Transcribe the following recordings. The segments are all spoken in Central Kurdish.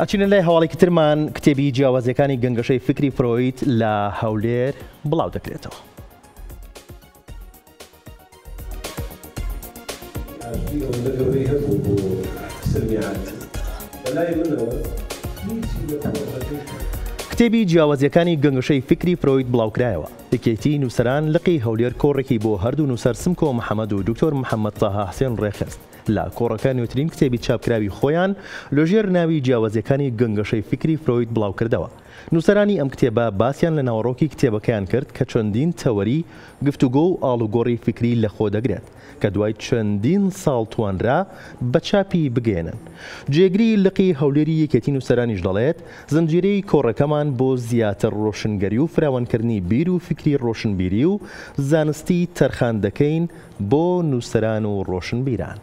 ئەچینە لای هەواڵێکی ترمان کتێبی جیاوازیەکانی گەنگەشەی فکری فرۆید لە هەولێر بڵاو دەکرێتەوە. کتێبی جیاوازیەکانی گەنگەشەی فکری فرۆید بڵاوکرایەوە. یەکێتی نووسەران لقی هەولێر کۆڕێکی بۆ هەردوو نووسەر سمکۆ محەممەد و دکتۆر محەممەد تاها حسێن ڕێخست لە کۆڕەکە نوێترین کتێبی چاپکراوی خۆیان لەژێر ناوی جیاوازیەکانی گەنگەشەی فکری فرۆید بڵاو کردەوە. نووسەرانی ئەم کتێبە باسییان لە ناوەڕۆکی کتێبەکەیان کرد کە چەندین تەوەری گفتوگۆ و ئاڵوگۆڕی فکری لەخۆ دەگرێت کە دوای چەندین ساڵ توانرا بە چاپی بگێنن. جێگری لقی هەولێری یەکێتی نووسەرانیش دەڵێت زنجیرەی کۆڕەکەمان بۆ زیاتر ڕۆشنگەری و فراوانکردنی بیر و فکری ڕۆشنبیری و زانستی تەرخان دەکەین بۆ نووسەران و ڕۆشنبیران.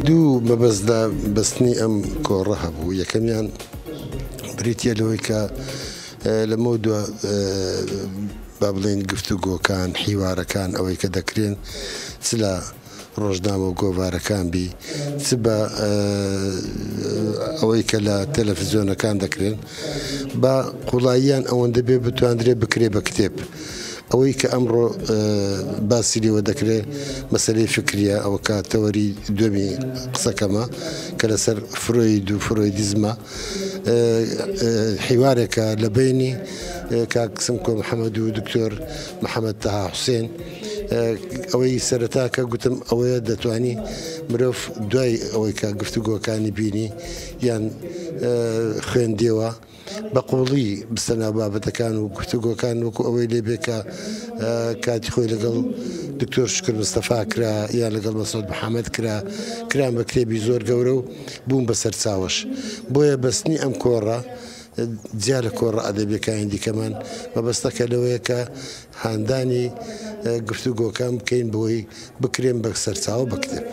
دوو مەبەستدا بەستنی ئەم کۆڕە هەبوو. یەکەمیان بریتە لەوەی کە لەمە دووە با بڵێن گفتوگۆکان حیوارەکان ئەوەی کە دەکرێن چ لە ڕۆژنامە و گۆڤارەکان بی چ بە ئەوەی کە لە تەلەڤیزیۆنەکان دەکرێن بە قوڵاییان ئەوەندە بێ بتواندرێ بکرێ بە کتێب. ئەوەی کە ئەمڕۆ باسی لێوە دەکرێت مەسەلەی فکریە ئەوە کاتەوەری دومی قسەکەمە کە لەسەر فرۆید و فرۆیدیزمە حیوارێکە لە بینی کاک سمکۆ محەممەد و دکتۆر محەممەد تاها حوسێن. ئەوەی سەرەتاکە گوتم ئەوەیە دەتوانی مرۆڤ دوای ئەوەی کە گفتوگۆکانی بینی یان خوێندیەوە بە قوڵی بستەنا بابەتەکان و گفتوگۆکان وەکو ئەوەی لێبێکە کاتی خۆی لەگەڵ دکتۆر شکر مستەفا کرا یان لەگەڵ مەسعود محەممەد کران بە کتێبی زۆر گەورە و بووم بەسەر چاوەش. بۆیە بەستنی ئەم کۆڕە جیا لە کۆڕە ئەدەبیەکانی دیکەمان مەبەستەکە لەوەیە کە هاندانی گفتوگۆکان بکەین بۆی بکرێن بە سەرچاوە بە کتێب.